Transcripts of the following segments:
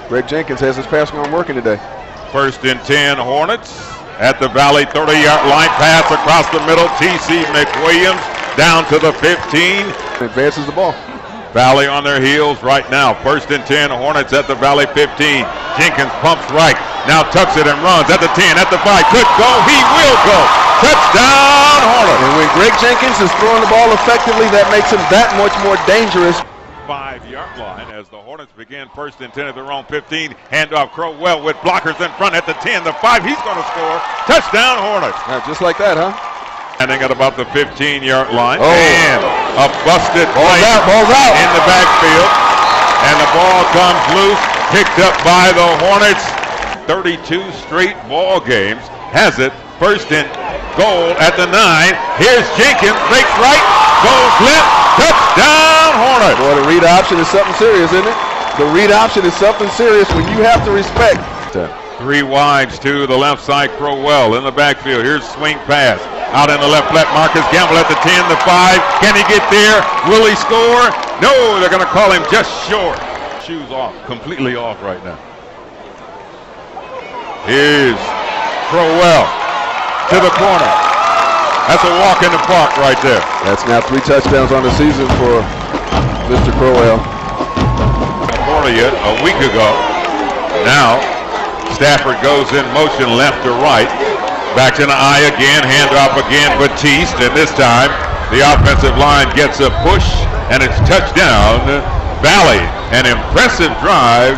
Greg Jenkins has his passing arm working today. 1st and 10 Hornets at the Valley 30-yard line. Pass across the middle. T.C. McWilliams down to the 15. Advances the ball. Valley on their heels right now. 1st and 10 Hornets at the Valley 15. Jenkins pumps right. Now tucks it and runs at the 10, at the 5. Could go. He will go. Touchdown Hornets. And when Greg Jenkins is throwing the ball effectively, that makes him that much more dangerous. 5-yard line as the Hornets begin 1st and 10 at their own 15. Handoff Crowell with blockers in front at the 10, the 5. He's going to score. Touchdown Hornets. Just like that, huh? Standing at about the 15-yard line. Oh. And a busted play ball's out in the backfield. And the ball comes loose, picked up by the Hornets. 32 straight ball games. Has it. 1st and goal at the 9. Here's Jenkins. Breaks right. Goes left. Touchdown Hornets. Boy, the read option is something serious, isn't it? The read option is something serious when you have to respect. 3 wides to the left side. Crowell in the backfield. Here's swing pass. Out in the left flat. Marcus Gamble at the 10, the 5. Can he get there? Will he score? No, they're going to call him just short. Shoes off. Completely off right now. Here's Crowell to the corner. That's a walk in the park right there. That's now 3 touchdowns on the season for Mr. Crowell. A week ago. Now Stafford goes in motion left to right. Back to the eye again. Handoff again. Batiste. And this time the offensive line gets a push and it's touchdown Valley. An impressive drive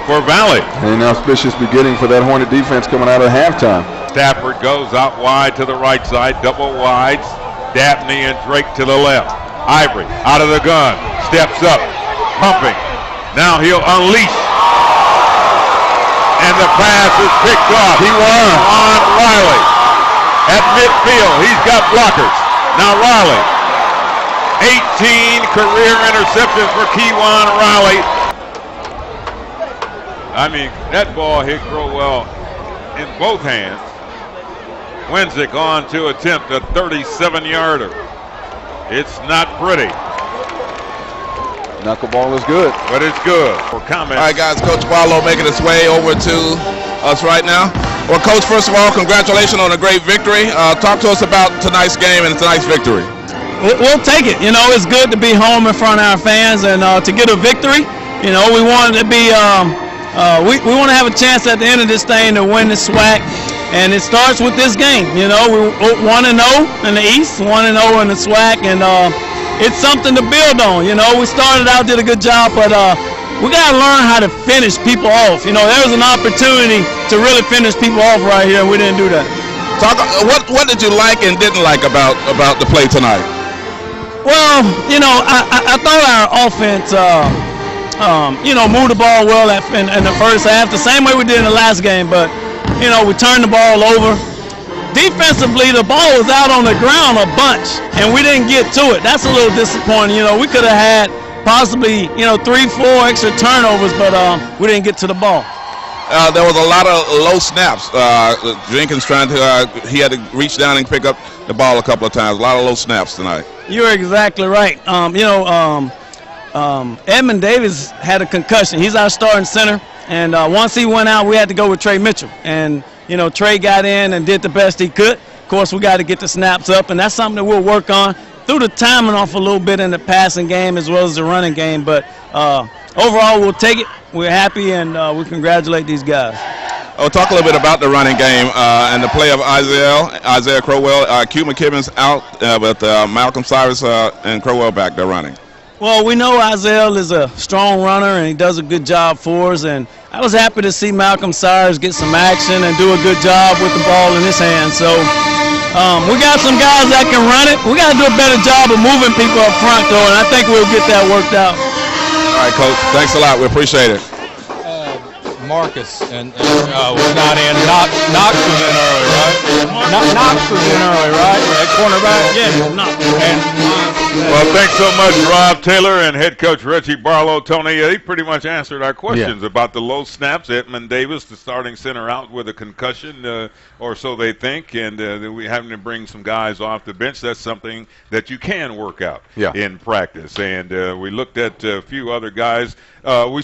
for Valley. And an auspicious beginning for that Hornet defense coming out of halftime. Stafford goes out wide to the right side, double wides. Dabney and Drake to the left. Ivory out of the gun, steps up, pumping. Now he'll unleash. And the pass is picked off. Kiwan Riley at midfield. He's got blockers. Now Riley. 18 career interceptions for Kiwan Riley. I mean, that ball hit Crowell in both hands. Wenzik on to attempt a 37-yarder. It's not pretty. Knuckleball is good. But it's good. For comments. All right, guys, Coach Barlow making his way over to us right now. Well, Coach, first of all, congratulations on a great victory. Talk to us about tonight's game and tonight's victory. We'll take it. You know, it's good to be home in front of our fans and to get a victory. You know, we want to be, we want to have a chance at the end of this thing to win the SWAC. And it starts with this game. You know, we're 1-0 in the East, 1-0 in the SWAC, and it's something to build on. You know, we started out, did a good job, but we got to learn how to finish people off. You know, there was an opportunity to really finish people off right here, and we didn't do that. Talk. What did you like and didn't like about the play tonight? Well, you know, I thought our offense, you know, moved the ball well in the first half, the same way we did in the last game, but you know, we turned the ball over. Defensively, the ball was out on the ground a bunch, and we didn't get to it. That's a little disappointing. You know, we could have had possibly, you know, 3-4 extra turnovers, but we didn't get to the ball. There was a lot of low snaps. Jenkins he had to reach down and pick up the ball a couple of times. A lot of low snaps tonight. You're exactly right. You know, Edmund Davis had a concussion. He's our starting center. And once he went out, we had to go with Trey Mitchell. And, you know, Trey got in and did the best he could. Of course, we got to get the snaps up, and that's something that we'll work on through the timing off a little bit in the passing game as well as the running game. But overall, we'll take it. We're happy, and we congratulate these guys. Oh, talk a little bit about the running game and the play of Isaiah Crowell. Q McKibben's out with Malcolm Cyrus and Crowell back there running. Well, we know Isaiah is a strong runner, and he does a good job for us. And I was happy to see Malcolm Cyrus get some action and do a good job with the ball in his hand. So we got some guys that can run it. We got to do a better job of moving people up front, though, and I think we'll get that worked out. All right, Coach. Thanks a lot. We appreciate it. Marcus was not in. Knox was in early, right? Knox was in early, right? At cornerback? Yeah, Knox. Well, thanks so much, Rob Taylor and head coach Reggie Barlow. Tony, he pretty much answered our questions about the low snaps. Edmund Davis, the starting center, out with a concussion, or so they think, and we're having to bring some guys off the bench. That's something that you can work out in practice. And we looked at a few other guys. We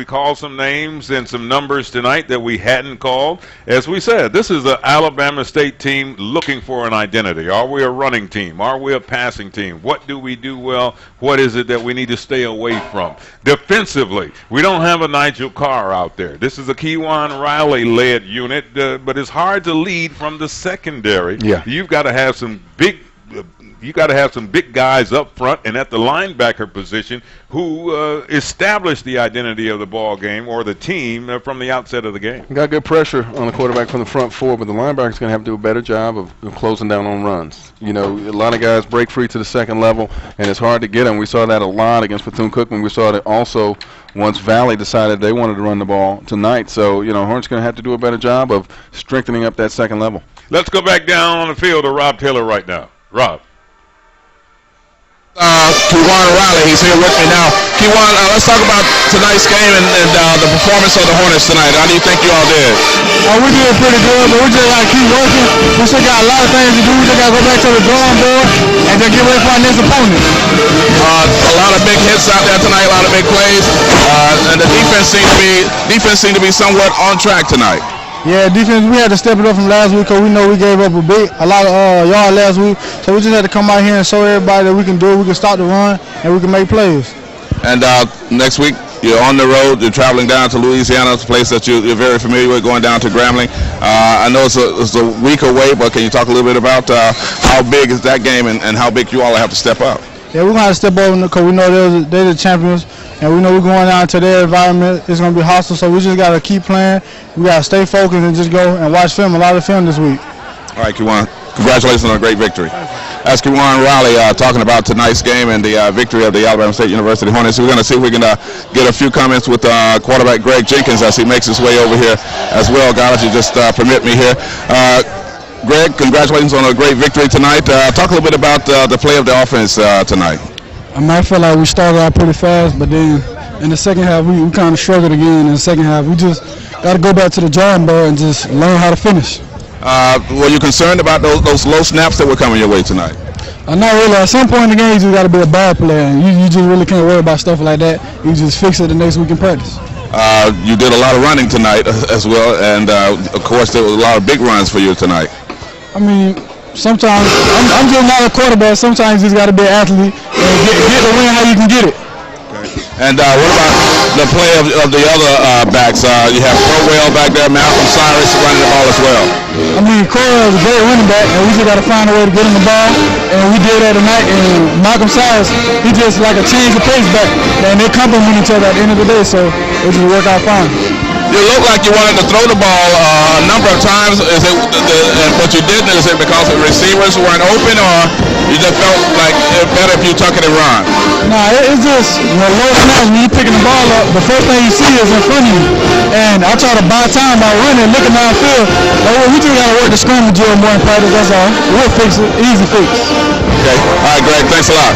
called some names and some numbers tonight that we hadn't called. As we said, this is an Alabama State team looking for an identity. Are we a running team? Are we a passing team? What do we do well? What is it that we need to stay away from? Defensively, we don't have a Nigel Carr out there. This is a Kiwan Riley-led unit, but it's hard to lead from the secondary. Yeah. You've got to have some big guys up front and at the linebacker position who establish the identity of the ball game or the team from the outset of the game. Got good pressure on the quarterback from the front four, but the linebacker's going to have to do a better job of closing down on runs. You know, a lot of guys break free to the second level, and it's hard to get them. We saw that a lot against Bethune-Cookman. We saw that also once Valley decided they wanted to run the ball tonight. So, you know, Hornets going to have to do a better job of strengthening up that second level. Let's go back down on the field to Rob Taylor right now. Rob. Kiwan Riley, he's here with me now. Kiwan, let's talk about tonight's game and the performance of the Hornets tonight. How do you think you all did? We did pretty good, but we just got to keep working. We still got a lot of things to do. We just got to go back to the drawing board and just get ready for our next opponent. A lot of big hits out there tonight, a lot of big plays, and the defense seemed to be somewhat on track tonight. Yeah, defense, we had to step it up from last week because we know we gave up a lot of yard last week. So we just had to come out here and show everybody that we can do it, we can stop the run, and we can make plays. And next week, you're on the road, you're traveling down to Louisiana, it's a place that you're very familiar with, going down to Grambling. I know it's a week away, but can you talk a little bit about how big is that game and how big you all have to step up? Yeah, we're going to step over because we know they're the champions, and we know we're going down to their environment. It's going to be hostile, so we just got to keep playing. We got to stay focused and just go and watch film, a lot of film this week. All right, Kiwan, congratulations on a great victory. That's Kiwan Riley talking about tonight's game and the victory of the Alabama State University Hornets. We're going to see if we can get a few comments with quarterback Greg Jenkins as he makes his way over here as well. Guys, you just permit me here. Greg, congratulations on a great victory tonight. Talk a little bit about the play of the offense tonight. I feel like we started out pretty fast, but then in the second half, we kind of struggled again. In the second half, we just got to go back to the drawing board and just learn how to finish. Were you concerned about those low snaps that were coming your way tonight? Not really. At some point in the game, you just got to be a ball player. And you just really can't worry about stuff like that. You just fix it the next week in practice. You did a lot of running tonight as well, and of course there was a lot of big runs for you tonight. I mean, sometimes I'm just not a quarterback. Sometimes you just got to be an athlete and get the win how you can get it. And what about the play of the other backs? You have Crowell back there, Malcolm Cyrus running the ball as well. I mean, Crowell is a great running back, and we just got to find a way to get him the ball. And we did that tonight. And Malcolm Cyrus, he just like a change of pace back, and they complement each other at the end of the day. So it just worked out fine. You look like you wanted to throw the ball a number of times, but you didn't. Is it because the receivers weren't open, or you just felt like it better if you tuck it and run? Nah, it's just low snaps. When you're picking the ball up, the first thing you see is in front of you. And I try to buy time by running, looking downfield. We just got to work the scramble drill more in practice, that's all. We'll fix it. Easy fix. Okay. All right, Greg, thanks a lot.